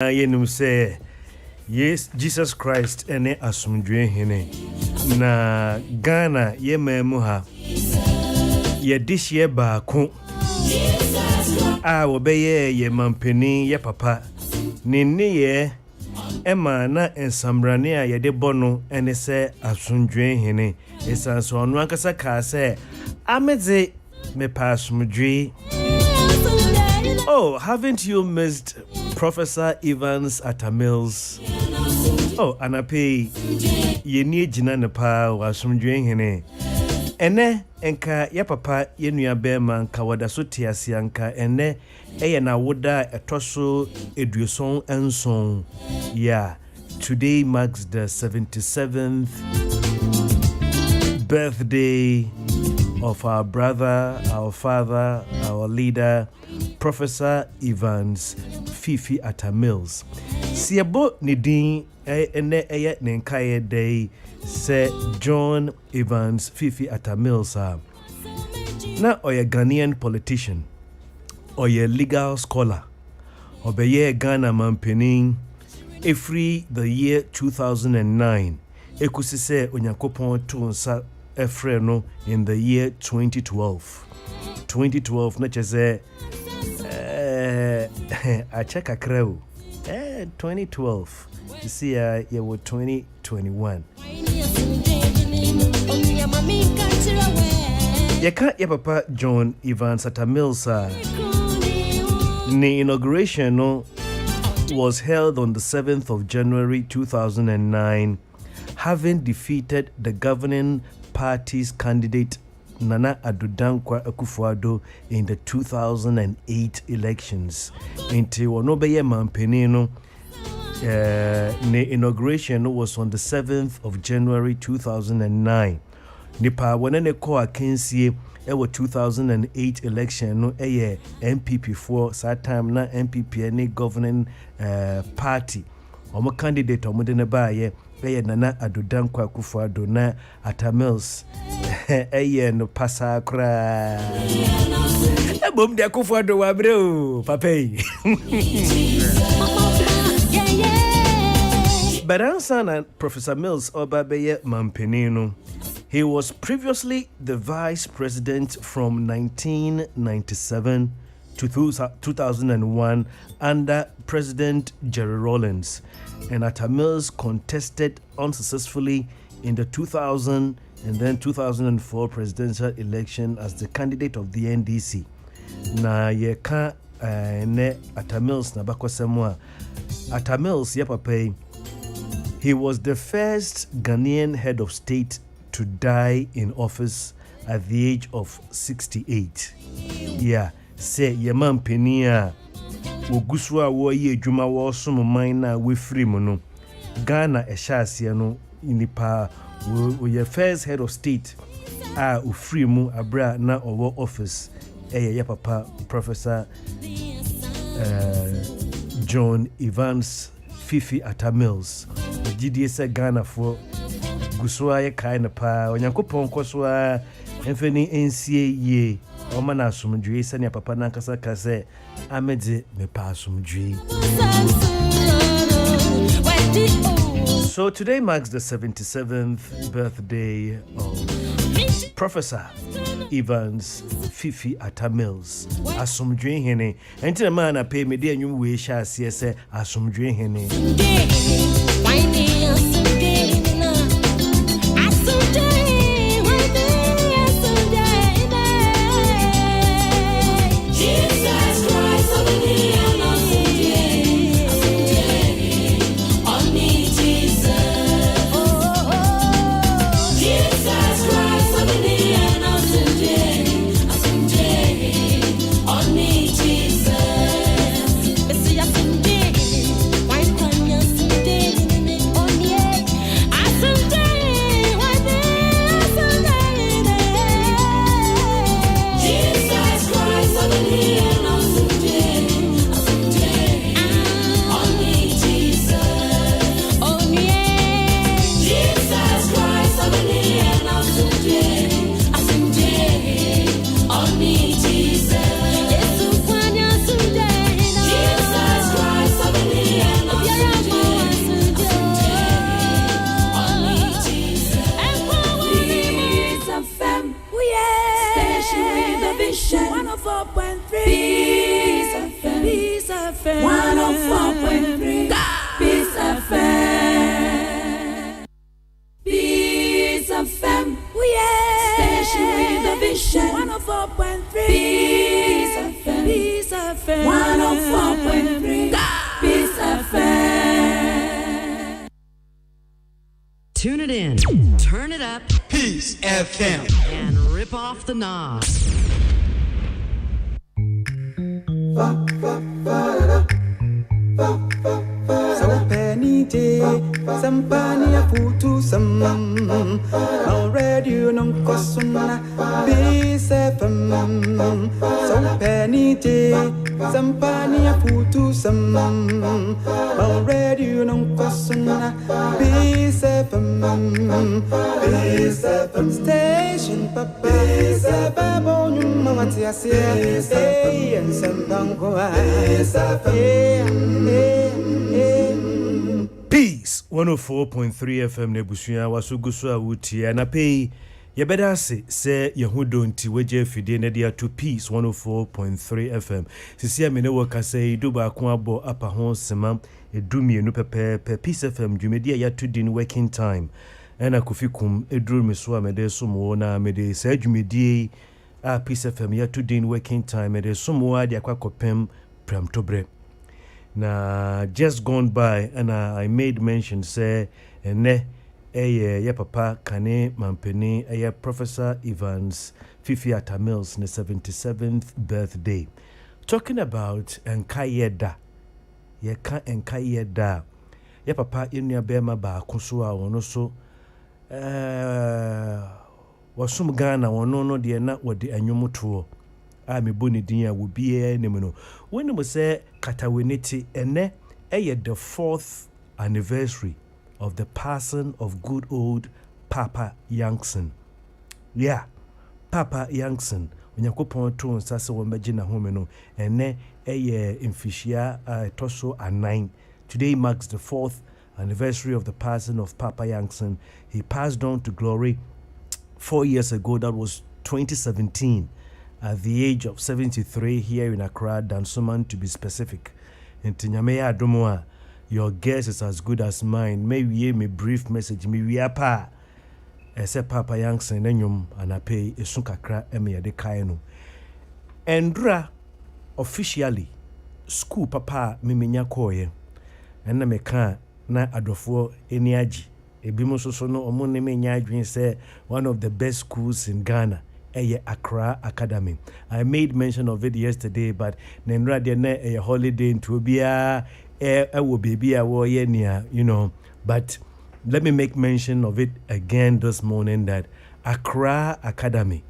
Yenum say yes, Jesus Christ ene asumdwe hene na Ghana ye memuha ye dishye baako a wobeye ye mampeni ye papa nini ye ema na ensambrane a ye de bono ene se asumdwe hene esanso onu ankasa ka se ameze me pasumdwe. Oh, haven't you missed Professor Evans at a Mills? Oh, anape yeni jina ne pa wasumdwe hene. Ene enka ya papa yenua bema nka wada so tiase anka ene eye na woda etoso eduoson enson. Yeah, today marks the 77th birthday of our brother, our father, our leader, Professor Evans Fifi Atta Mills. Siabo nidin ene eye nenkaye day se John Evans Fifi Atta Mills na oye Ghanaian politician, oye legal scholar, obeye Ghana mampening every the year 2009 ekusise Onyankopon tunsa efreno in the year 2012 na cheze I check a crow 2012 you see you were 2021 yaka ya papa John Evans Atta Mills the inauguration was held on the 7th of January 2009, having defeated the governing party's candidate Nana Adudankwa Akufo-Addo in the 2008 elections. Until Onobeye Mampenino, the inauguration was on the 7th of January 2009. Nipa wanene ko akensie ewo 2008 election no eye MPP for that time na MPP any governing party. Omo candidate omo de ne baaye eye Nana Adudankwa Akufo-Addo na Atta Mills eye no pasa kra ebom de Akufo-Addo wabre o papai Baransana Professor Mills obabeye mampenino. He was previously the vice president from 1997 to 2001 under President Jerry Rawlings, and Atta Mills contested unsuccessfully in the 2000 and then 2004 presidential election as the candidate of the NDC. Na yeka ne Atta Mills na bakosemwa. Atta Mills yapapay. He was the first Ghanaian head of state to die in office at the age of 68. Yeah, say Yaman Penia Oguswa wo ye dwuma wo so man na we free mu no. Ghana ehyasia no inipa wo ye first head of state o free mu abra na owo office ya papa Professor John Evans Fifi Atta Mills. GDS Ghana for Guswa ye kind pa Onyankopon koswa emfeni ensie ye o ma na asomdwe sane papa na nkasa kase amede me pa asomdwe. So today marks the 77th birthday of Professor Evans Fifi Atta Mills. Asomdwe hene enti na na pay me de anwum we sha ase se asomdwe hene. Yeah. Tune it in, turn it up, Peace FM, and rip off the knob. So penny day, some penny a futu some. Already you know cosuna, peace FM. So penny day, some penny a futu some. Already you know cosuna, peace FM. Peace FM station, papa. Peace FM, oh, you mama tia say, hey, and some bango. Peace FM. Peace 104.3 FM Nebusua wasugusu awuti anapei yebeda se yehudo nti weje fide ne dia to Peace 104.3 FM sisi amene wakase duba ko abo apa ho sema edumienu pepe Peace FM dwumedia ya to din working time ena Kofi kum eduru meso amede somo na amede sa dwumedie a Peace FM ya to din working time ede somo ade akwakopem pramtobre. Na just gone by and I made mention say ya papa kane mampeni Professor Evans Fifiata Mills ne 77th birthday, talking about enkayeda ya papa enua bema ba koso a wono so wasum Ghana wono no de na wode anwomoto me boni din a wo bia ne no when we say kataweniti ene the 4th anniversary of the passing of good old Papa Yankson. Yeah, Papa Yankson onyakopon to nsase wo magina home no ene infishia toso a9. Today marks the 4th anniversary of the passing of Papa Yankson. He passed on to glory 4 years ago. That was 2017. At the age of 73 here in Accra, Dansoman to be specific. In Tinyameya Adomoa, your guess is as good as mine. Maybe me brief message, me wiapa. Ese Papa Yankson enyum anape esunkakra eme de kaeno. Endra officially school papa mimenya koye. Enna meka na adofo eniaji. Ebimo so no omo ne menya adwin say one of the best schools in Ghana. Accra Academy. I made mention of it yesterday, but nenra de na a holiday into bia will be a warrior near, you know. But let me make mention of it again this morning that Accra Academy,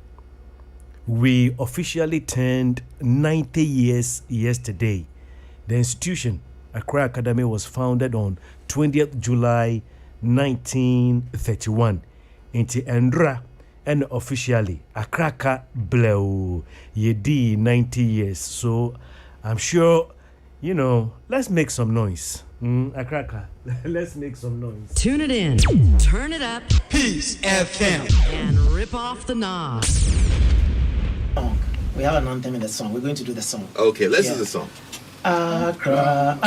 we officially turned 90 years yesterday. The institution, Accra Academy, was founded on 20th July 1931 into Endra. And officially, Akraka Blew Yedi 90 years. So I'm sure, you know, let's make some noise. Akraka, let's make some noise. Tune it in, turn it up, Peace FM, and rip off the knob. We have an anthem in the song. We're going to do the song. Okay, let's do the song. Accra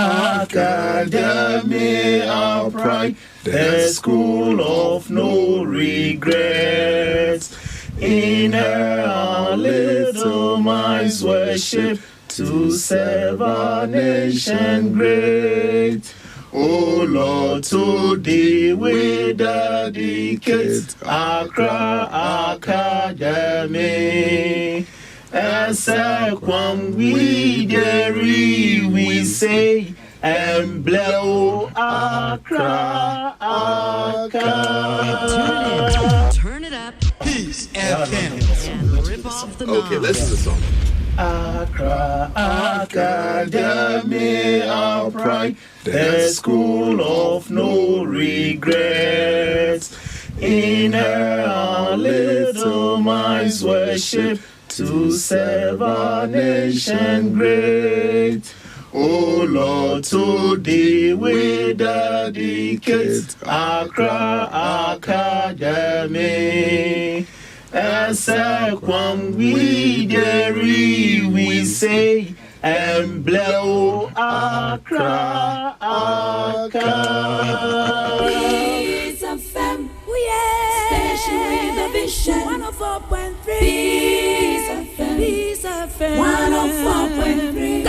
Academy, our pride, the school of no regrets. In her our little minds worship to serve our nation great. Oh Lord, today we dedicate Accra Academy. As a kwam we dairy we say and blow Accra. Turn it up, Peace FM, and rip off the knob. Okay, let's do the song. Accra Academy, our pride, the school of no regrets. In her our little minds worship to serve our nation great. Oh Lord, today we dedicate Accra Academy. As a kwam we dairy we say and blow Accra. Peace FM, station with a vision. 104.3 Peace FM, 104.3.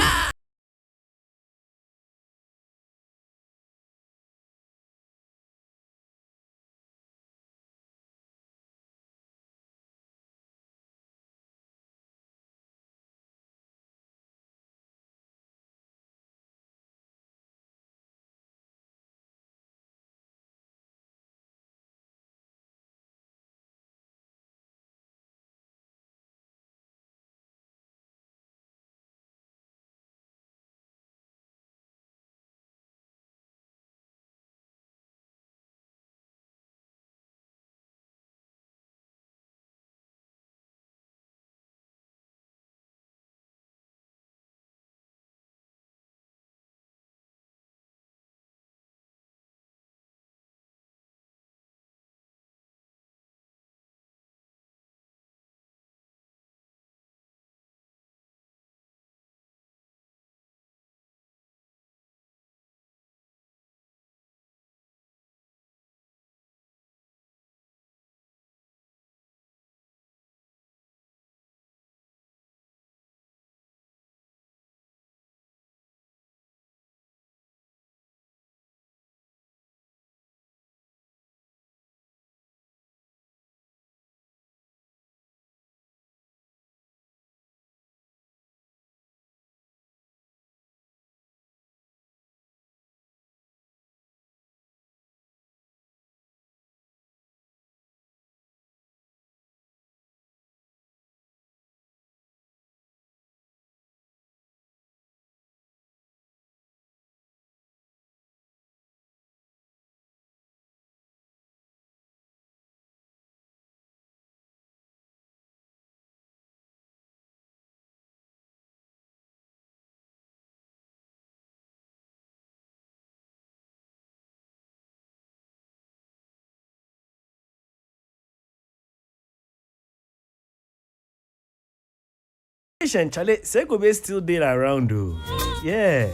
Chale, Segobe still there around though. Yeah.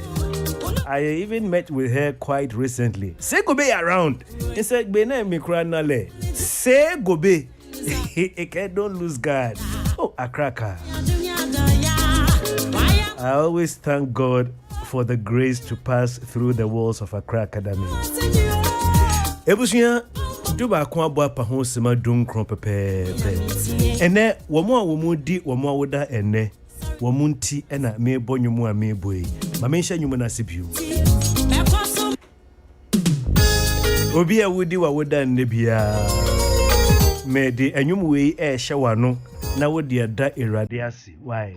I even met with her quite recently. Segobe around. He said, Bene Mikranale. Segobe. Don't lose guard. Oh, a cracker. I always thank God for the grace to pass through the walls of Accra Academy. Ebusia duba kwa bwa pa ho sema dum kron pepe. Ene womo di womo woda ene. Womunti ena me bonyumu a me boy. Ma me hya nyumu na sebiu. Obi a wodi wa woda ene bia. Me di enyumu we e hye wano na wodi ada erade ase. Why?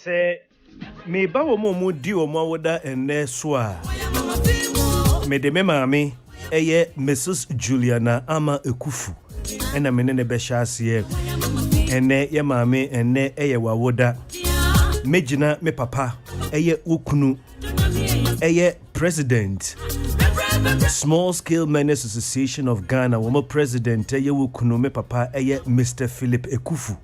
Say me ba wo mo di wo mo woda enne so a me de me maame eye Mrs. Juliana Ama Ekufu ena me ne be hyase enne ye maame enne eye wa woda mejina me papa eye okunu eye president Small Scale Miners Association of Ghana wo president eye okunu me papa eye Mr. Philip Ekufu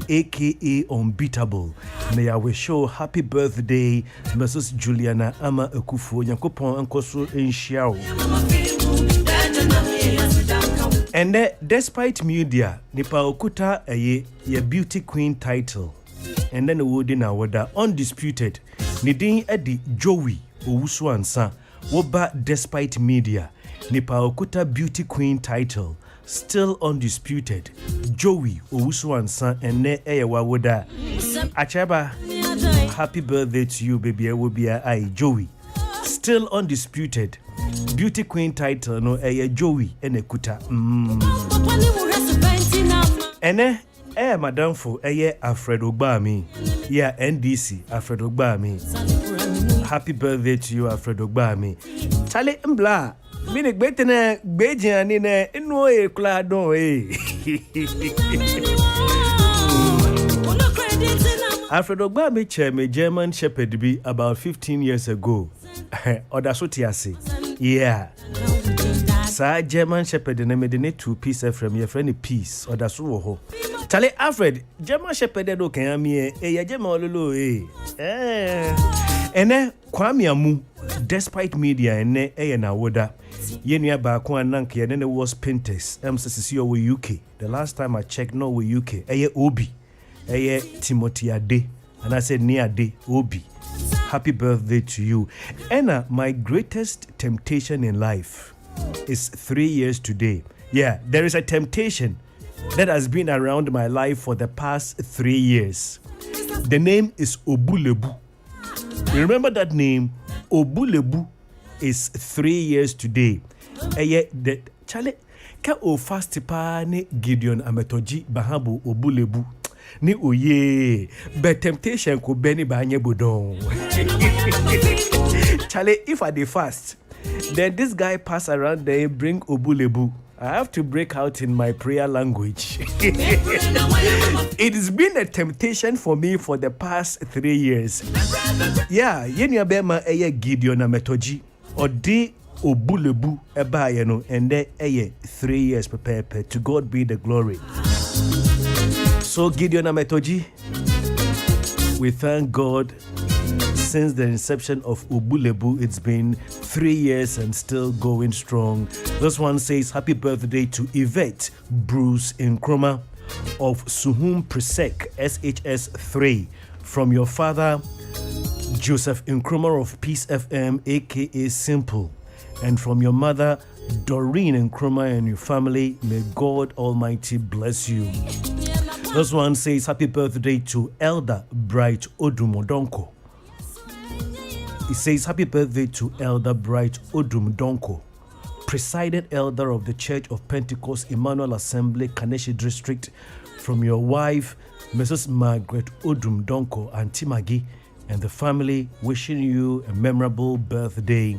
aka Unbeatable. May I wish you happy birthday, Mrs. Juliana Ama Ekufu. Yankopon Ankoso Inshiao. And despite media, Nipa Okuta a beauty queen title. And then Woodin Awada undisputed. Nidin Edi Joey Owusu Ansa. Woba despite media. Nipa Okuta beauty queen title. Still undisputed. Joey Owusu Ansa and ne eyewa woda. Achaba, happy birthday to you, baby. I will be I Joey. Still undisputed. Beauty queen title no Joey and Ekuta. Ene madam for Alfred Ogbami. Yeah, NDC Alfred Ogbami. Happy birthday to you, Alfred Ogbami. Chale mbla. Mine gbetene gbejiani ne inu e kula don Alfred Ogbami chairman German Shepherd be about 15 years ago. Odasutiasi. Yeah. Sa German Shepherd na medine 2 piece from your friend peace odasu wo ho. Chale Alfred German Shepherd do kan ami ya German ololo ene kwame amu despite media ene na woda yenua ba ko anank ye ne was painters MCCC over UK. The last time I checked no we UK Obi Timothy Ade and I said near Ade Obi. Happy birthday to you. Ena, my greatest temptation in life is 3 years today. Yeah, there is a temptation that has been around my life for the past 3 years. The name is Obulebu. You remember that name? Obulebu is 3 years today. The Chale ka o fast pa ne Gideon Ametoji Bahabu Obulebu ni oye but temptation ko beni ba anye bodon. Chale, if I dey fast, then this guy pass around there bring Obulebu. I have to break out in my prayer language. It has been a temptation for me for the past 3 years. Yeah, yenya bema Gideon Ametoji odi Obulebu eba no and then 3 years prepare. To God be the glory. So Gideon Ametoji, we thank God. Since the inception of Obulebu, it's been 3 years and still going strong. This one says happy birthday to Yvette Bruce Nkrumah of Suhum Presec SHS 3 from your father Joseph Nkrumah of Peace FM aka Simple, and from your mother Doreen Nkrumah and your family. May God Almighty bless you. This one says happy birthday to Elder Bright Odumodonko. It says happy birthday to Elder Bright Odumodonko presiding elder of the Church of Pentecost Emmanuel Assembly, Kaneshi District, from your wife, Mrs. Margaret Odum Donko, Auntie Maggie, and the family, wishing you a memorable birthday.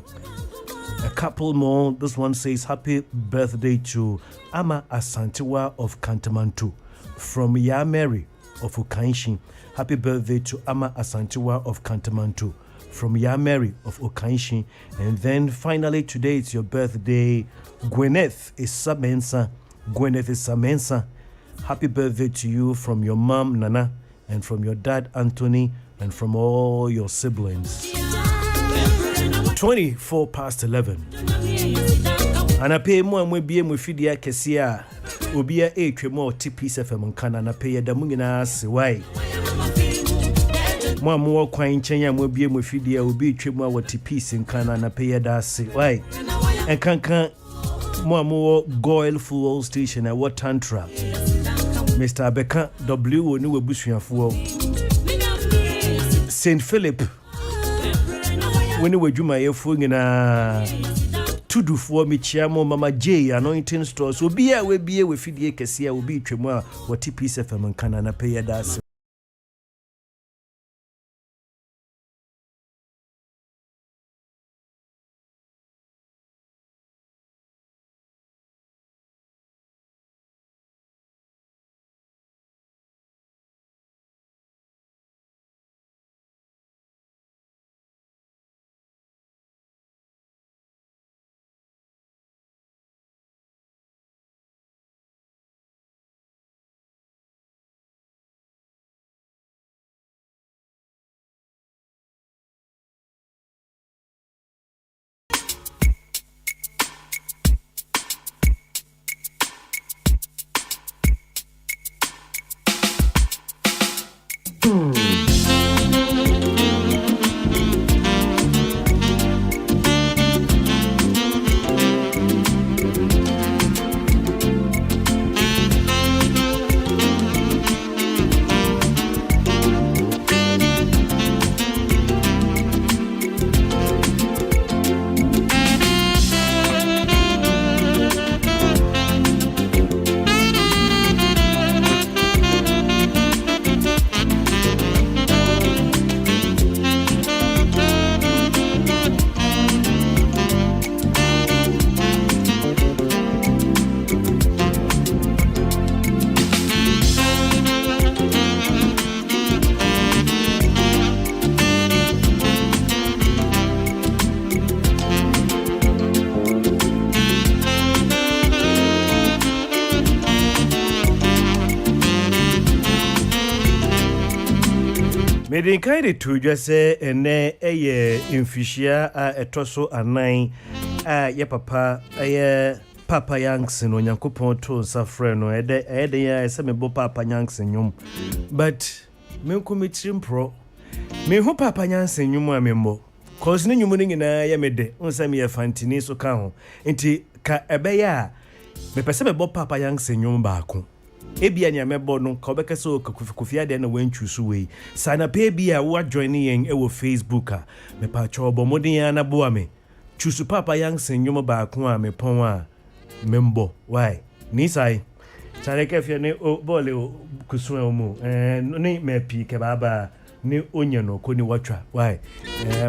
A couple more. This one says, happy birthday to Ama Asantewa of Kantamantu, from Ya Mary of Okanshin. Happy birthday to Ama Asantewa of Kantamantu, from Ya Mary of Okanshin. And then finally, today it's your birthday, Gwyneth Isamensa. Gwyneth Isamensa. Happy birthday to you from your mom, Nana, and from your dad, Anthony, and from all your siblings. 24 past 11. And I pay more and we be with Fidia Kessia. Ubia a more TPs FM and Kana, and I pay the Munginas. Why? More quine Chenya will be with Fidia, will be trim more TPs in Kana, and I pay that. Why? And can't more Goil Full Station at what Tantra. Mr. Abeka W. New Bushia for St. Philip. When you were Juma, you're fooling to do for me, Chiamo, Mama J, anointing stores will be a with Fidia Cassia, will be Tremor, what TPs FM and Canana pay a das. Made kind to just say a in Fishia a tosso and nine ya papa Papa Yankson on Yankupon to Safreno a semi-bo Papa Yankson yum. But me committing pro me who Papa Yankson yum membo. Cause no morning in a yamede on Samia Fantini so count. Inti ka ebeya me peseme bo Papa Yankson yum bako. Ebia nya mebo no ka obeka so Kofi ade na wanchusu we sana pe bia wo joining yen e wo Facebook a me pa cho bo modin ya na bo ame chusu Papa Yankson nyom ba ko a me pon a membo why ni sai tare ke fie ne o bole o kusu e mu ni me pi ke baba ni onye no ko ni watwa why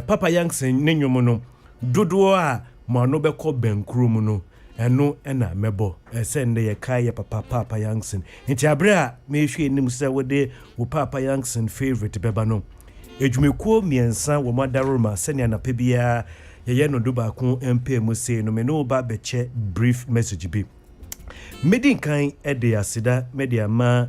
Papa Yankson ne nyom no dodo a ma no be ko benkru mu no eno ena mebo sende ye kai ye Papa Yankson nti abra me hwe nim se wode wo Papa Yankson favorite beba no edwumekuo miensa wo madaroma sene na pebia ye no do ba ko MP mu se no me no ba beche brief message bi medin kan ede asida media ma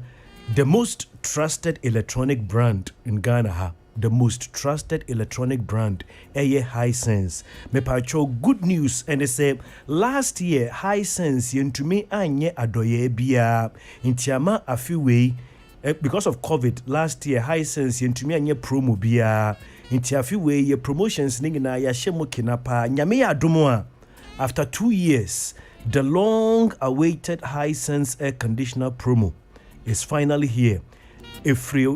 the most trusted electronic brand in Ghana ha the most trusted electronic brand Hisense me pacho good news and they say last year Hisense yentumi anye adoye bia intiama afiwe because of COVID last year Hisense yentumi anye promo bia intiafiwe ye promotions ningina ya shemo kinapa nyame ya adomo after 2 years the long awaited Hisense air conditioner promo is finally here.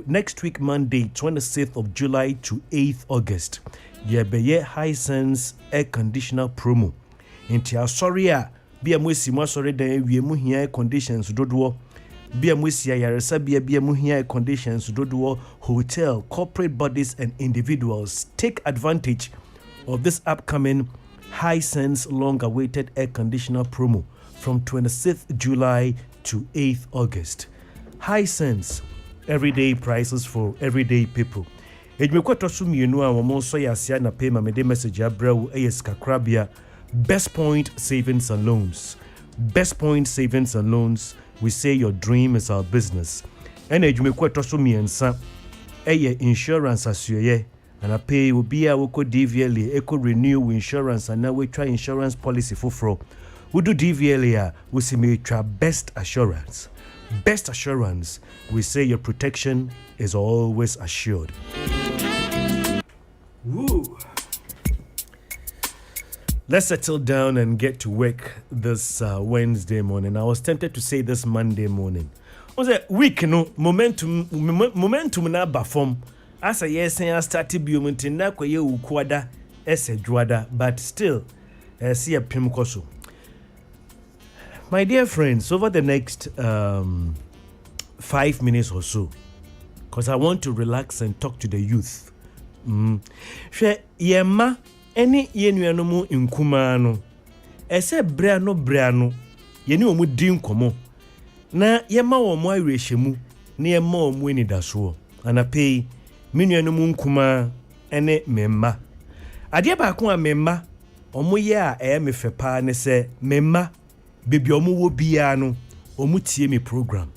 Next week, Monday, 26th of July to 8th August, Yebeye Hisense air conditioner promo. Inti asori a bia mo si mo asori dan wie mu hia conditions dodo. Bia mo si ayaresa bia mu hia conditions dodo. Hotel, corporate bodies and individuals take advantage of this upcoming Hisense long-awaited air conditioner promo from 26th July to 8th August. Hisense, everyday prices for everyday people. Ejmekwato so mienu a wo so yasia na pay ma me de message abrawo eyeskakrabia Best Point Savings and Loans. Best Point Savings and Loans, we say your dream is our business. And ejmekwato so miensa insurance asuyeye. And I pay will be a woko DVLA, eco renew insurance, and now we try insurance policy for fro. We do DVLA, we see me try best assurance. Best assurance, we say your protection is always assured. Woo. Let's settle down and get to work this Wednesday morning. I was tempted to say this Monday morning. Was a week, no momentum na bafom. As a yes, I started biomuntin na kwaye ukwada ese juada, but still, see a pimkoso. My dear friends, over the next 5 minutes or so, because I want to relax and talk to the youth. She yema any yenuanomu inkumano. Ese breano yeni omu din komo. Na yema omu ireshemu ni yema omu enidaso. Anapei minuanomu nkuma ene memma. Ade baako a memma omu ye a me fepa ne se memma bebi omu wo bia no omu tie me program.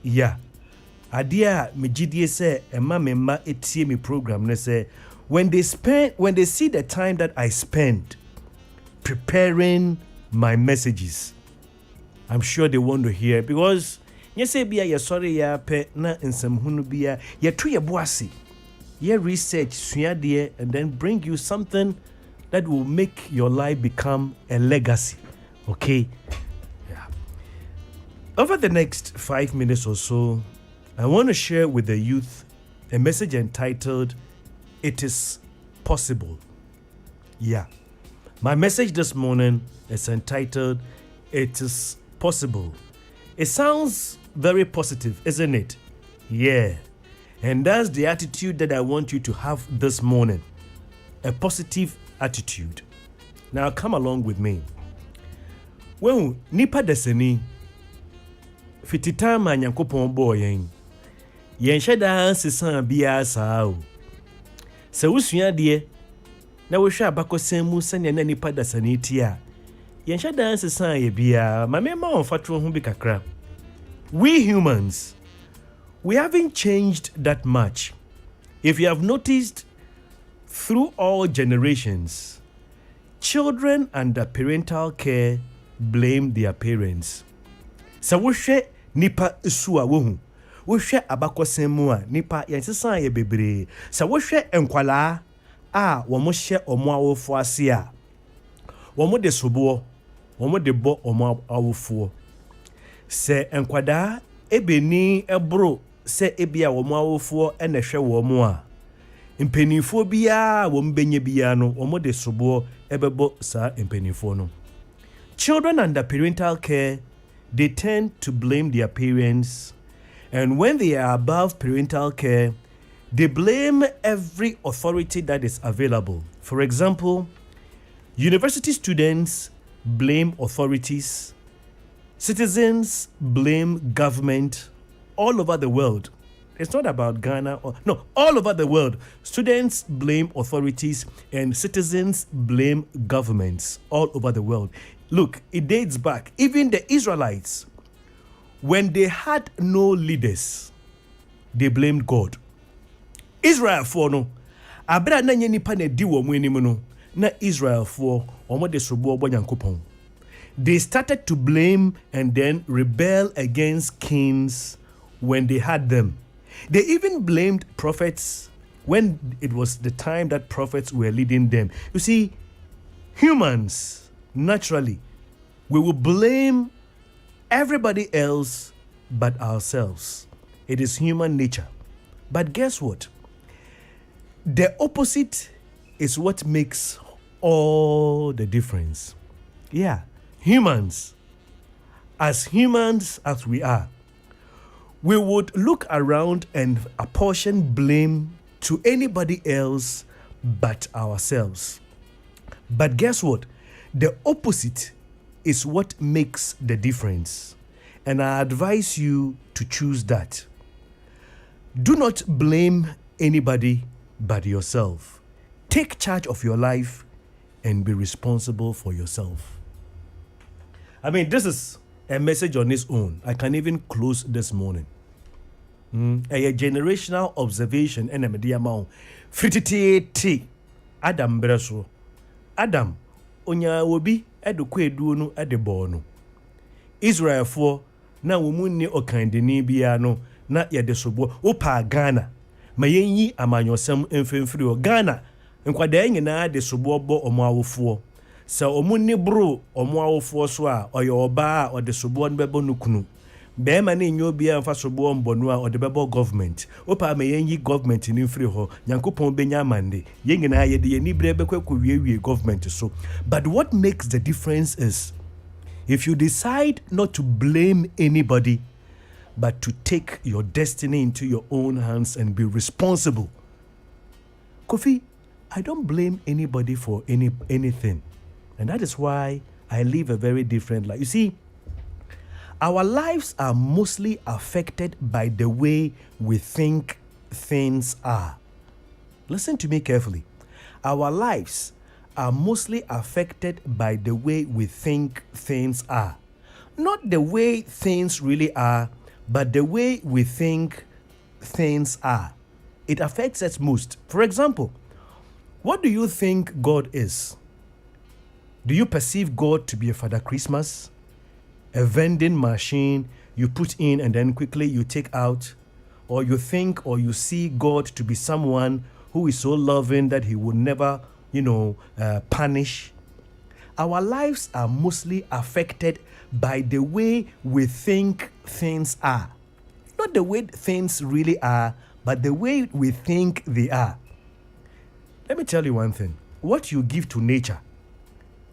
Yeah. Ade a me gidie se emma memma etie me program ne se when they see the time that I spend preparing my messages, I'm sure they want to hear, because you say bia ye sorry ya pe na nsem hunu bia ye to ye boase ye research suade and then bring you something that will make your life become a legacy. Okay? Yeah. Over the next 5 minutes or so, I want to share with the youth a message entitled It is Possible. Yeah. My message this morning is entitled It is Possible. It sounds very positive, isn't it? Yeah. And that's the attitude that I want you to have this morning. A positive attitude. Now come along with me. Well, nipa deseni fititama nyankopon boyen. Yen sheda sesan bia sao. Se usua de na wo hwa abakosam sene na nipa dasani tia. Yen sheda sesan ye bia ma me ma onfatro ho bi kakra. We humans, we haven't changed that much. If you have noticed, through all generations, children under parental care blame their parents. So wo hwe nipa esu a wo hu. Wo hwe abakosam a nipa yensesan ye bebre. So wo hwe enkwala a wo mo hye omo awofo ase a wo mo de sobo, wo mo de bo omo awofo. Se enkwada ebeni ebro se ebia wo mo awofo ene hwe wo mo a impenifo bia wo mbenye bia no wo mo de sobo ebebo sa impenifo no. Children under parental care, they tend to blame their parents, and when they are above parental care, they blame every authority that is available. For example, university students blame authorities, citizens blame government all over the world. It's not about Ghana all over the world. Students blame authorities and citizens blame governments all over the world. Look, it dates back. Even the Israelites, when they had no leaders, they blamed God. Israel for no. Abra na nye nipa na di wo mu enim no. Na Israel for omo de sobo obo Nyankopon. They started to blame and then rebel against kings when they had them. They even blamed prophets when it was the time that prophets were leading them. You see, humans, naturally, we will blame everybody else but ourselves. It is human nature. But guess what? The opposite is what makes all the difference. Yeah, humans. As humans as we are, we would look around and apportion blame to anybody else but ourselves. But guess what? The opposite is what makes the difference. And I advise you to choose that. Do not blame anybody but yourself. Take charge of your life and be responsible for yourself. I mean, this is a message on its own. I can even close this morning. A generational observation and a media mount. Frititi Adam Breso. Adam Onya Wobi edukwe duonu edebono. Israel for na womunni okandeni bia no na yede sobo opa Ghana. Ma yenyi amanyosem emfemfiri o Ghana. Nkwada nyina de sobo bo omo awofo. Sa omunni bro omo awofo so a oyo oba a ode sobo no bebo nukunu. Bema ni nyo bia mfa sobo mbonu a ode bebo government. Opa ma yenyi government ni mfiri ho. Nyankopon benya amande. Yengina yede yeni brebe kwekwo wiewie government so. But what makes the difference is if you decide not to blame anybody but to take your destiny into your own hands and be responsible. Kofi, I don't blame anybody for anything. And that is why I live a very different life. You see, our lives are mostly affected by the way we think things are. Listen to me carefully. Our lives are mostly affected by the way we think things are. Not the way things really are, but the way we think things are. It affects us most. For example, what do you think God is? Do you perceive God to be a Father Christmas? A vending machine you put in and then quickly you take out? Or you think or you see God to be someone who is so loving that he would never, punish? Our lives are mostly affected by the way we think things are. Not the way things really are, but the way we think they are. Let me tell you one thing. What you give to nature,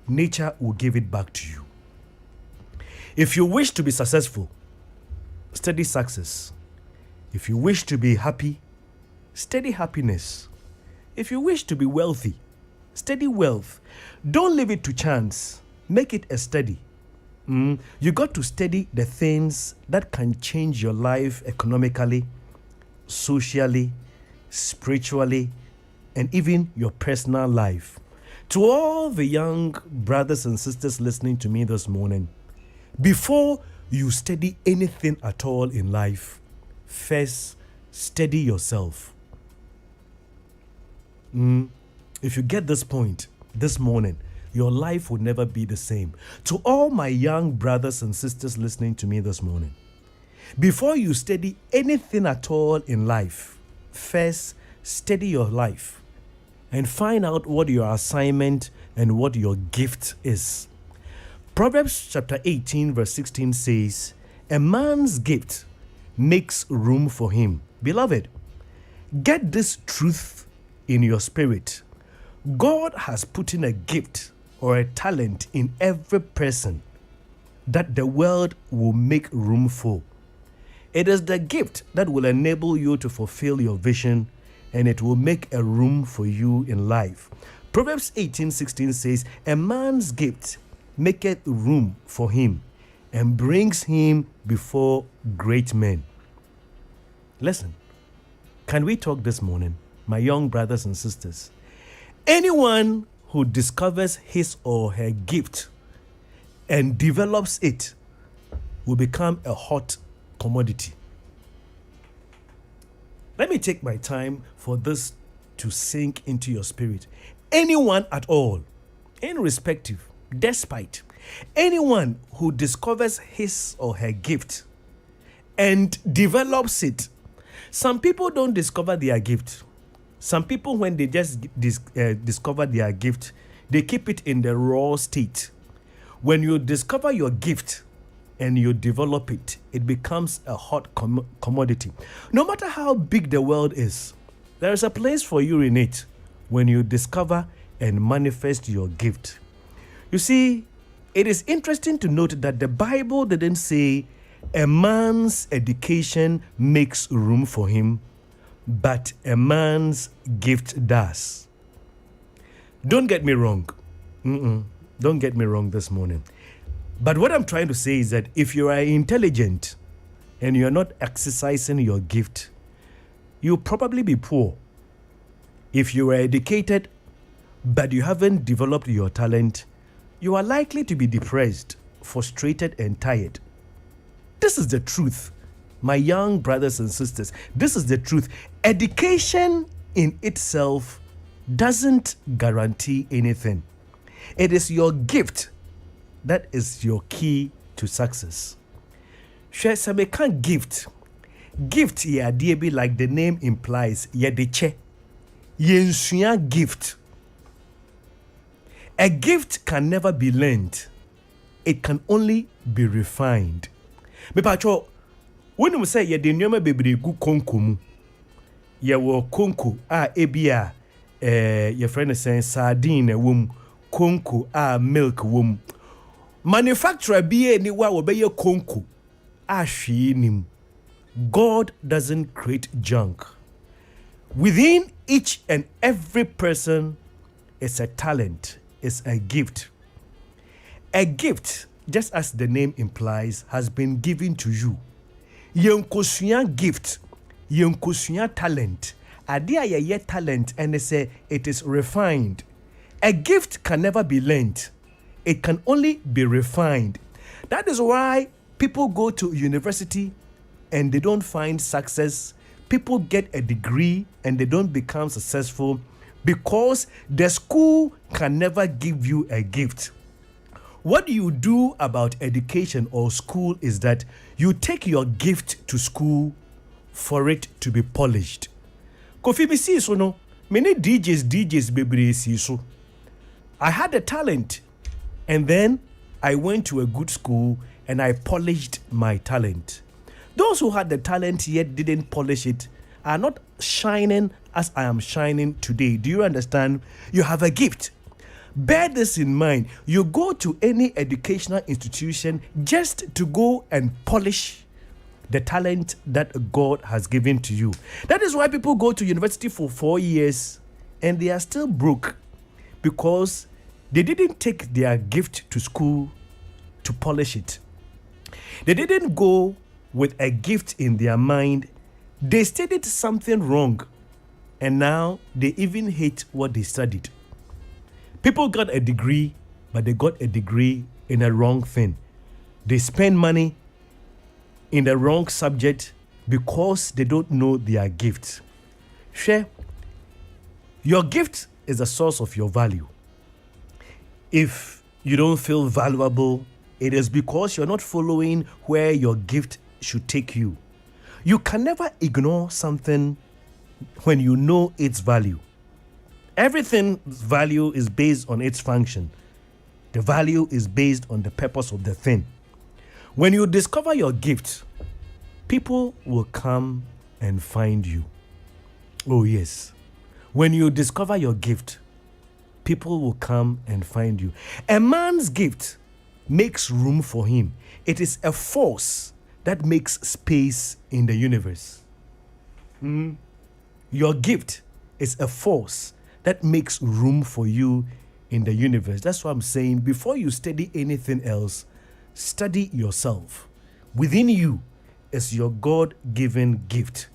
nature will give it back to you. If you wish to be successful, study success. If you wish to be happy, study happiness. If you wish to be wealthy, study wealth. Don't leave it to chance. Make it a study. You got to study the things that can change your life economically, socially, spiritually, and even your personal life. To all the young brothers and sisters listening to me this morning, before you study anything at all in life, first study yourself. If you get this point this morning, your life will never be the same. To all my young brothers and sisters listening to me this morning, before you study anything at all in life, first study your life and find out what your assignment and what your gift is. Proverbs chapter 18 verse 16 says, "A man's gift makes room for him." Beloved, get this truth in your spirit. God has put in a gift or a talent in every person that the world will make room for. It is the gift that will enable you to fulfill your vision, and it will make a room for you in life. Proverbs 18:16 says, "A man's gift maketh room for him and brings him before great men." Listen, can we talk this morning, my young brothers and sisters? Anyone who discovers his or her gift and develops it will become a hot commodity. Let me take my time for this to sink into your spirit. Anyone at all, irrespective, despite, anyone who discovers his or her gift and develops it. Some people don't discover their gift. Some people, when they just discover their gift, they keep it in the raw state. When you discover your gift and you develop it, it becomes a hot commodity. No matter how big the world is, there is a place for you in it when you discover and manifest your gift. You see, it is interesting to note that the Bible didn't say a man's education makes room for him, but a man's gift does. Don't get me wrong. Don't get me wrong this morning. But what I'm trying to say is that if you are intelligent and you are not exercising your gift, you'll probably be poor. If you are educated but you haven't developed your talent, you are likely to be depressed, frustrated, and tired. This is the truth, my young brothers and sisters. This is the truth. Education in itself doesn't guarantee anything. It is your gift that is your key to success. Share some can gift. Gift ye adie be like the name implies. Ye de che. Ye gift. A gift can never be learned. It can only be refined. Me pacho, when you say ye de nyoma bebre gu konko mu. Ye wo konko a ebia your friend is saying sardine wom konko a milk wom. Manufacturer be ni wa wo be ye konko a hwe nim. God doesn't create junk. Within each and every person is a talent, is a gift. A gift, just as the name implies, has been given to you. Yenkosua gift, yenkosua talent. Adia ye talent, and they say it is refined. A gift can never be learned. It can only be refined. That is why people go to university and they don't find success. People get a degree and they don't become successful because the school can never give you a gift. What you do about education or school is that you take your gift to school for it to be polished. Kofi mi see so no, many DJs bebre see so. I had a talent and then I went to a good school and I polished my talent. Those who had the talent yet didn't polish it are not shining as I am shining today. Do you understand? You have a gift. Bear this in mind. You go to any educational institution just to go and polish the talent that God has given to you. That is why people go to university for 4 years and they are still broke because they didn't take their gift to school to polish it. They didn't go with a gift in their mind. They studied something wrong and now they even hate what they studied. People got a degree, but they got a degree in a wrong thing. They spend money in the wrong subject because they don't know their gift. Share. Your gift is the source of your value. If you don't feel valuable, it is because you're not following where your gift should take you. You can never ignore something when you know its value. Everything's value is based on its function. The value is based on the purpose of the thing. When you discover your gift, people will come and find you. Oh yes. When you discover your gift, people will come and find you. A man's gift makes room for him. It is a force that makes space in the universe. Your gift is a force that makes room for you in the universe. That's what I'm saying. Before you study anything else, study yourself. Within you is your God-given gift.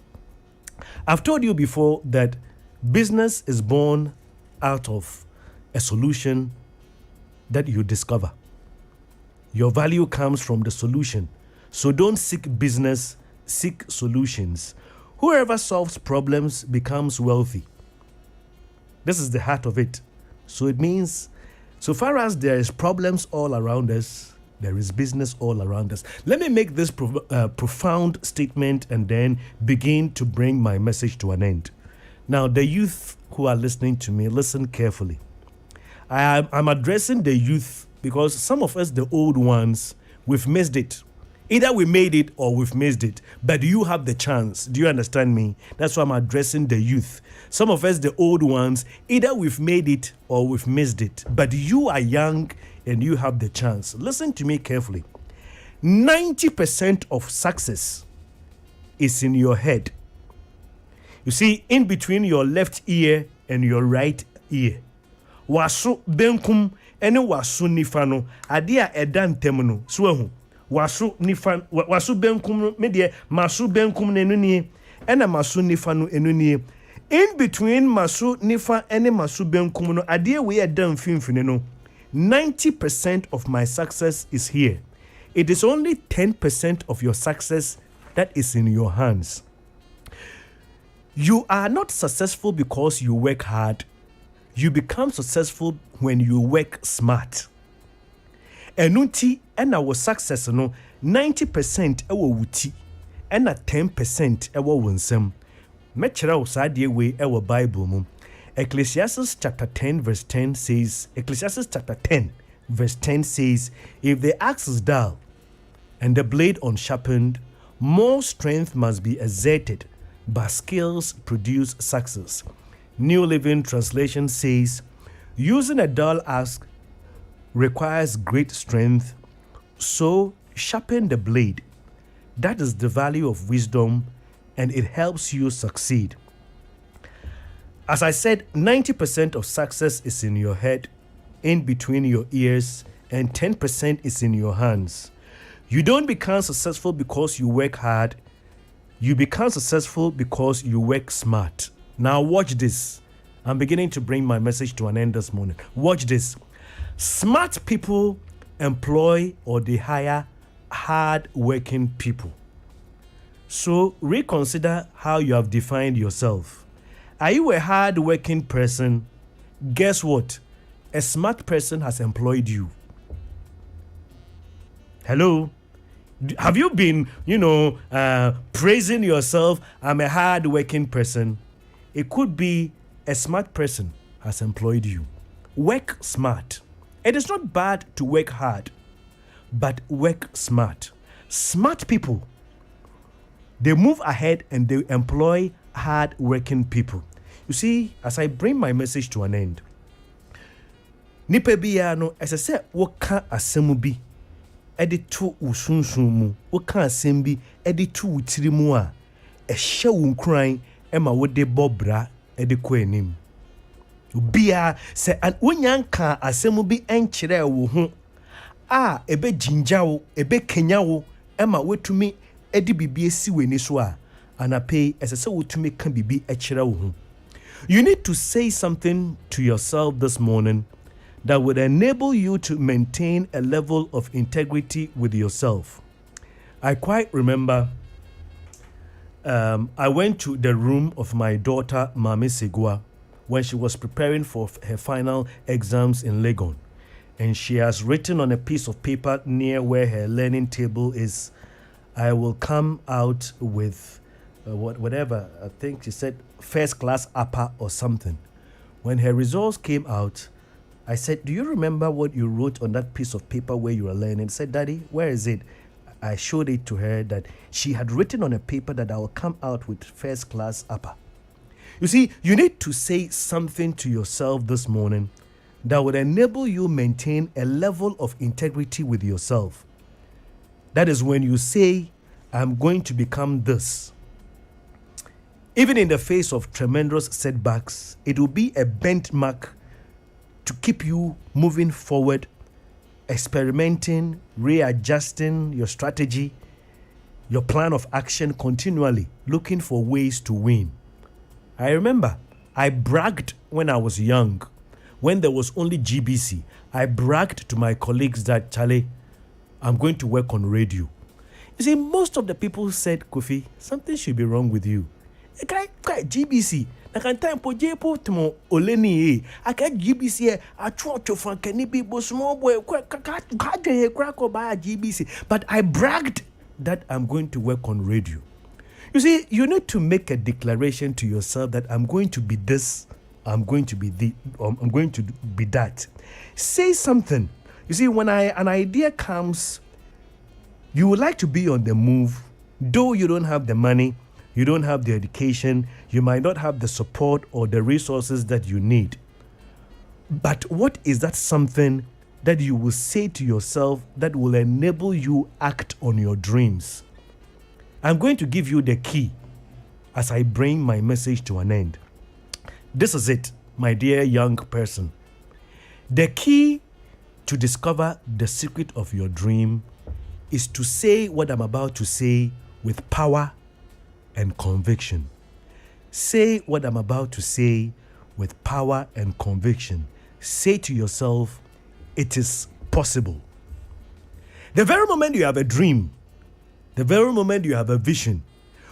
I've told you before that business is born out of a solution that you discover. Your value comes from the solution. So don't seek business, seek solutions. Whoever solves problems becomes wealthy. This is the heart of it. So it means, so far as there is problems all around us, there is business all around us. Let me make this profound statement and then begin to bring my message to an end. Now, the youth who are listening to me, listen carefully. I'm addressing the youth because some of us, the old ones, we've missed it. Either we made it or we've missed it. But you have the chance. Do you understand me? That's why I'm addressing the youth. Some of us, the old ones, either we've made it or we've missed it. But you are young and you have the chance, listen to me carefully. 90% of success is in your head. You see, in between your left ear and your right ear. Wasu benkum ene wasu nifa no ade a eda ntem no so ahu. Wasu nifa wasu benkum no me de masu benkum no enu ena masu nifa no enu. In between masu nifa ene masu benkum no ade we eda mfimfini no. 90% of my success is here. It is only 10% of your success that is in your hands. You are not successful because you work hard. You become successful when you work smart. Enunti ena wo success no 90% ewo wuti ena 10% ewo wonsem. Mechira wo sadie we ewo Bible mu. Ecclesiastes chapter 10 verse 10 says, Ecclesiastes chapter 10 verse 10 says, if the axe is dull and the blade unsharpened, more strength must be exerted, but skills produce success. New Living Translation says, using a dull axe requires great strength, so sharpen the blade. That is the value of wisdom, and it helps you succeed. As I said, 90% of success is in your head, in between your ears, and 10% is in your hands. You don't become successful because you work hard. You become successful because you work smart. Now watch this. I'm beginning to bring my message to an end this morning. Watch this. Smart people employ or they hire hard-working people. So reconsider how you have defined yourself. Are you a hard-working person? Guess what? A smart person has employed you. Hello? Have you been, praising yourself? I'm a hard-working person. It could be a smart person has employed you. Work smart. It is not bad to work hard, but work smart. Smart people, they move ahead and they employ hard-working people. You see, as I bring my message to an end, nipa biya no esese woka asemu bi edi to usunsun mu, woka asem bi edi to utiri mu a ehye wo nkran ema wode bobra edi ko anim. Biya se wonyanka asemu bi enkyere wo ho a ebe jinja wo, ebe kenya wo ema wetumi edi bibie si weni so a anape esese wotumi ka bibi ekyere wo ho. You need to say something to yourself this morning that would enable you to maintain a level of integrity with yourself. I quite remember I went to the room of my daughter, Mami Segua, when she was preparing for her final exams in Legon. And she has written on a piece of paper near where her learning table is, I will come out with whatever, I think she said first class upper or something. When her results came out, I said, do you remember what you wrote on that piece of paper where you were learning? She said, Daddy, where is it? I showed it to her that she had written on a paper that I will come out with first class upper. You see, you need to say something to yourself this morning that would enable you maintain a level of integrity with yourself. That is when you say, I'm going to become this. Even in the face of tremendous setbacks, it will be a benchmark to keep you moving forward, experimenting, readjusting your strategy, your plan of action continually, looking for ways to win. I remember I bragged when I was young, when there was only GBC. I bragged to my colleagues that, Charlie, I'm going to work on radio. You see, most of the people said, Kofi, something should be wrong with you. GBC, I can time for Jepo Tomo Oleni. I can't GBC. I try to find any people small boy crack or buy a GBC. But I bragged that I'm going to work on radio. You see, you need to make a declaration to yourself that I'm going to be this, I'm going to be I'm going to be that. Say something. You see, when an idea comes, you would like to be on the move, though you don't have the money. You don't have the education, you might not have the support or the resources that you need. But what is that something that you will say to yourself that will enable you act on your dreams. I'm going to give you the key as I bring my message to an end. This is it, my dear young person. The key to discover the secret of your dream is to say what I'm about to say with power and conviction. Say what I'm about to say with power and conviction. Say to yourself, it is possible. The very moment you have a dream, the very moment you have a vision,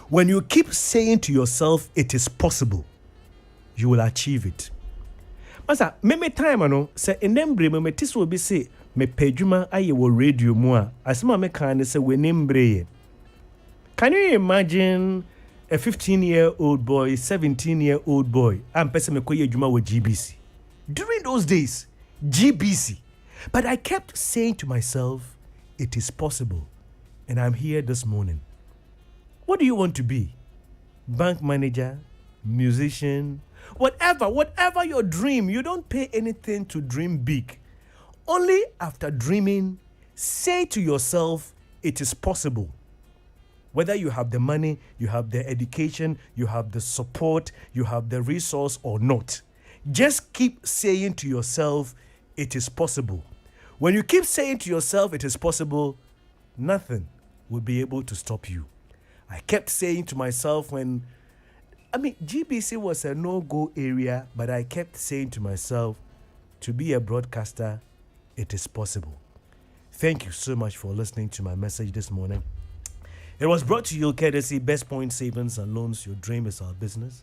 when you keep saying to yourself, it is possible, you will achieve it. Masa, me time ano, say enembre me tis will be say, me pejuma aye wo radio mua, asma me kind say we nembre. Can you imagine a 15-year-old boy, 17-year-old boy, and person me koye juma with GBC? During those days, GBC. But I kept saying to myself, it is possible. And I'm here this morning. What do you want to be? Bank manager, musician, whatever your dream, you don't pay anything to dream big. Only after dreaming, say to yourself, it is possible. Whether you have the money, you have the education, you have the support, you have the resource or not. Just keep saying to yourself, it is possible. When you keep saying to yourself, it is possible, nothing will be able to stop you. I kept saying to myself GBC was a no-go area, but I kept saying to myself, to be a broadcaster, it is possible. Thank you so much for listening to my message this morning. It was brought to you courtesy Best Point Savings and Loans. Your dream is our business.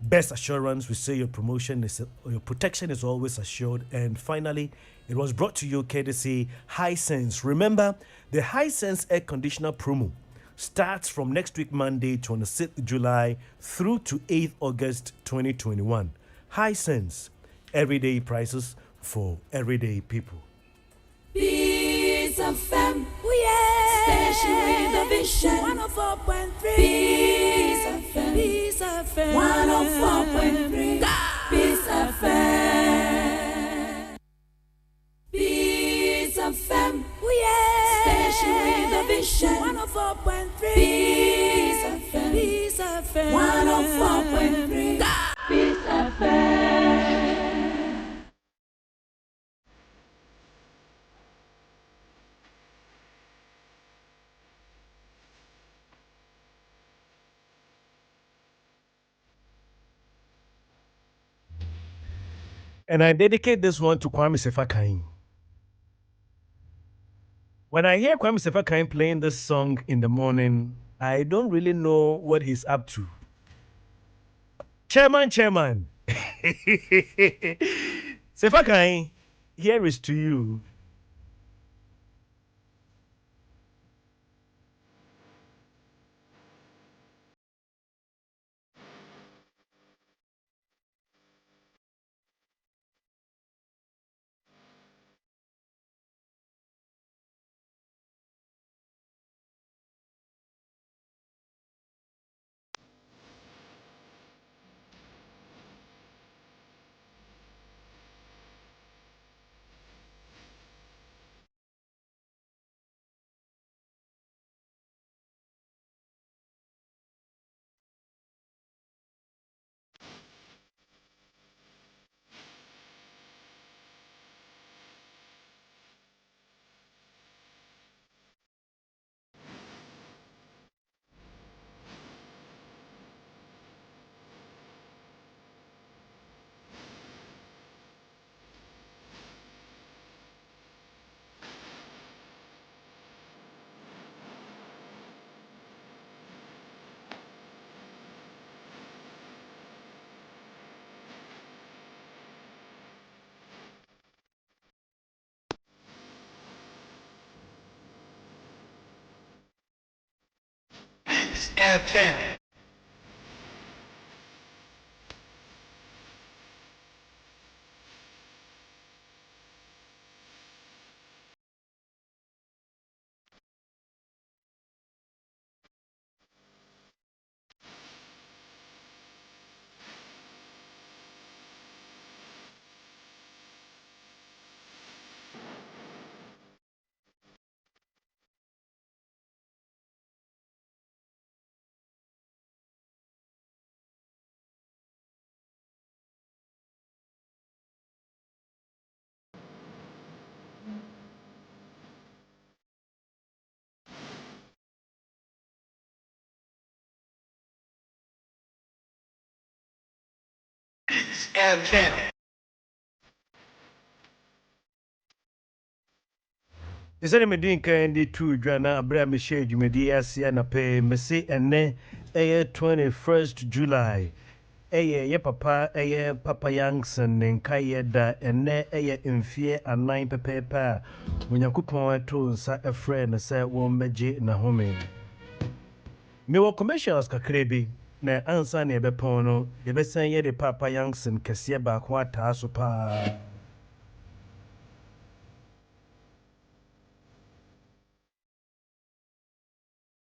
Best Assurance, we say your protection is always assured. And finally, it was brought to you courtesy Hisense. Remember, the Hisense air conditioner promo starts from next week, Monday, 26th July, through to 8th August 2021. Hisense, everyday prices for everyday people. Piece of femme, station with a vision. 104.3. Piece of femme, 104.3. Piece of femme, piece of femme, station with a vision. 104.3. Piece of femme, 104.3. Piece of femme. And I dedicate this one to Kwame Sefakain. When I hear Kwame Sefakain playing this song in the morning, I don't really know what he's up to. Chairman. Sefakain, here is to you. FM. Antenna. Is any medin candy two Jana Abraham shade you may and a pay Messi and ne 21st July. Ye papa, Papa Youngson and Kayeda and ne in fear and 9 pepe. When you could point to a friend said, won't meji na home. Me wo commercials kakrebi na ansa na ebepon no yebesan ye de Papa Youngson kese ba ko ata so pa.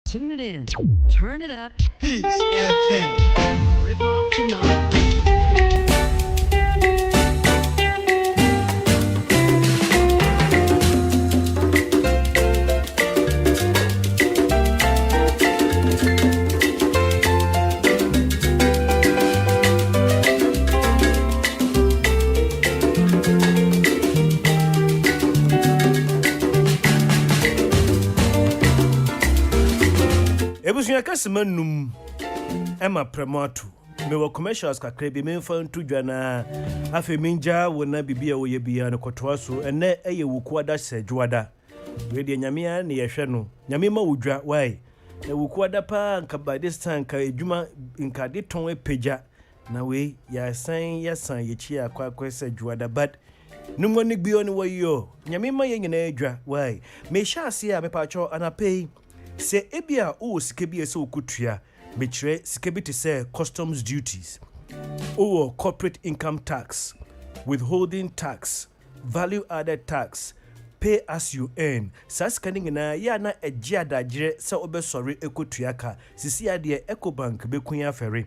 Tune it in. Turn it up. Peace FM. Rip off the knob. Ebusunya kasemanum Emma Premoto me wo commercials kakrebi me fa ntu dwana afi minja wona bibia wo ye bia no kotoa so ene eye wukuada sedwada we de nyamia ne yehwe no nyame ma wudwa wai e wukuada pa nka by this time ka edwuma nka de ton epeja na we ya san yechi akwa sedwada but numo ni bio ni wo yo nyame ma ye nyina edwa wai me sha ase a me pa cho anapei se ebia o sikebi ese okutua mechire sikebi te say customs duties or corporate income tax, withholding tax, value added tax, pay as you earn. Saskaning na ya na eji adagire sa obesori ekotuaka sisi ade Ecobank bekunya ferry.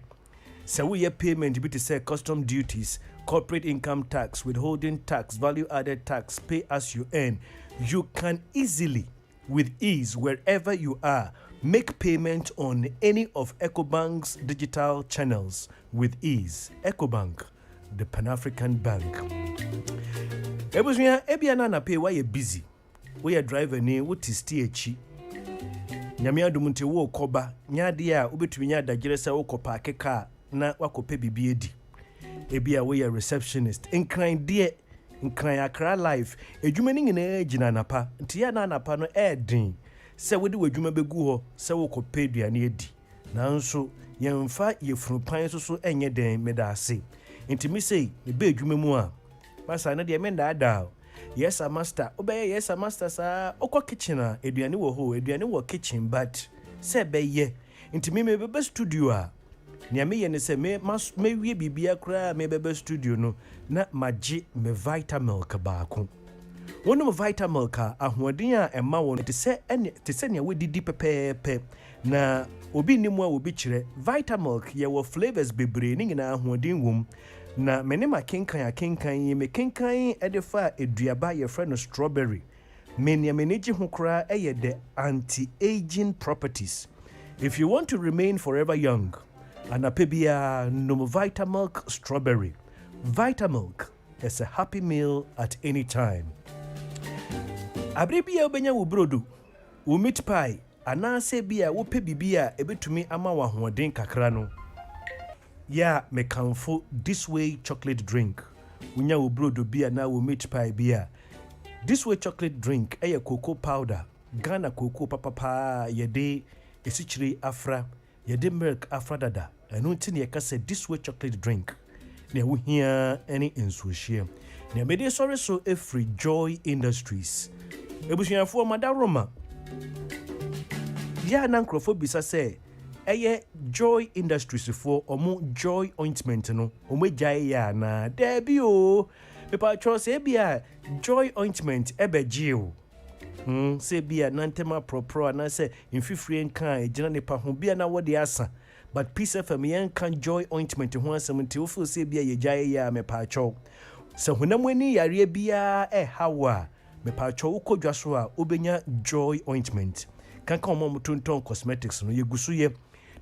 Sa we ye payment bi te say custom duties, corporate income tax, withholding tax, value added tax, pay as you earn. You can easily with ease wherever you are make payment on any of Ecobank's digital channels with ease. Ecobank, the Pan-African Bank. Ebia na pay why you busy. We are driver ni what is THE. Nyamia dumunte wo koba nya dia ubetumi nya dagire sa wo kopa keka na wakope bibie di. Ebia we are receptionist. Incline die nkran akra life edwuma ni nyina gina napa ntia na napa no edin se wodi wadwuma begu ho se wo kope duane edi nanso yemfa yefunu pan so enye den medase ntimi sei me be edwuma mu a masa na de me ndada yes a master obeye yes a master sa okọ kitchen a eduane wo ho eduane wo kitchen but se beye ntimi me be studio a nia me ye ne se me wie bibia kra me bebe studio no na magi me Vitamilk baako wono Vitamilk ahoden a ema won te se ne we didi pepepe na obi nimu a obi kire Vitamilk ye wo flavors bebre ni nyina ahoden wom na mene makenkan ye me kenkan edefa eduaba ye friend strawberry menia menegi ho kra eye the anti-aging properties. If you want to remain forever young, anapebia no Vitamilk strawberry. Vitamilk is a happy meal at any time. Abribia obenya wo brodo, wo meat pie, anase bia wo pe bibia ebetumi ama wa hoden kakra no. Ya me kanfo this way chocolate drink. Unya wo brodo bia na wo meat pie bia. This way chocolate drink eye cocoa powder, Ghana cocoa papa yede esichiri afra, yede milk afra dada. Enu ntini yeka this way chocolate drink. Ne wo hia any insuhie. Ne mede sorry so every Joy Industries. Ebusuafo madaroma. Ya na nkrofo bisa say eye Joy Industries for omo Joy ointment no omo gyae ya na debi o pepa chose bia Joy ointment ebegie o se bia nantema propro na se infifrie nkan egina ne pa ho bia na wode asa but Peace FM yen kan Joy ointment ho asem nti wo feel se bia ye gyae ya me pa cho se hunamani yare bia hawa me pa cho ukodwa so a obenya Joy ointment kanka omo mutonton cosmetics no yegusu ye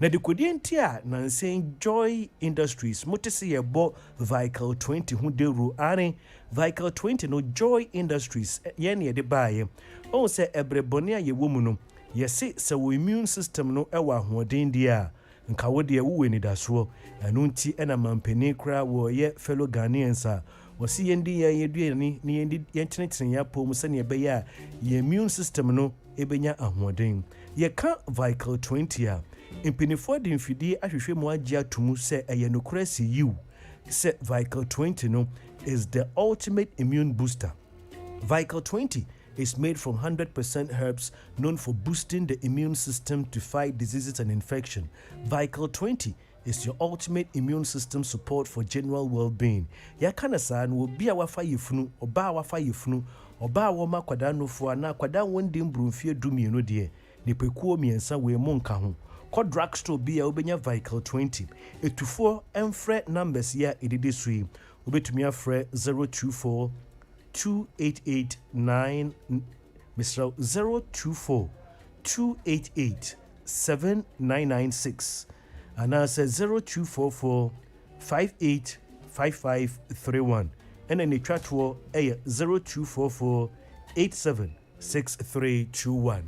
na de kodi ntia na nsen Joy Industries motese ye bo vehicle 20 hu de ru are vehicle 20 no Joy Industries ye ne de baaye on se ebrebone a ye womu no ye se wo immune system no ewa hoden dia nka wo de wo ni daso anu nti ena mampeni kra wo ye fellow Ghanaians a wasi yendi ya yeduani ni yendi yentenetene ya pom se ne be ya ye immune system no ebenya ahoden ye ka Vical 20 a impinifo de mfidi ahwehwe mu agye atumu se eye nokra si you se Vical 20 no is the ultimate immune booster. Vical 20 is made from 100% herbs known for boosting the immune system to fight diseases and infection. Vical 20 is your ultimate immune system support for general well-being. Ya kana san wo bia wafa yefunu, oba wafa yefunu, oba wo makwada nofo na kwada wonde mbrumfie dumienu de. Nipekuo miensa we monka ho. Ko drugstore bia obenya Vical 20. Etufo emfre numbers ya edede sui. Obetumi afre 024 2889 Mr. 024 288 7996 and I said 0244 585531 and then the chat for 0244 876321.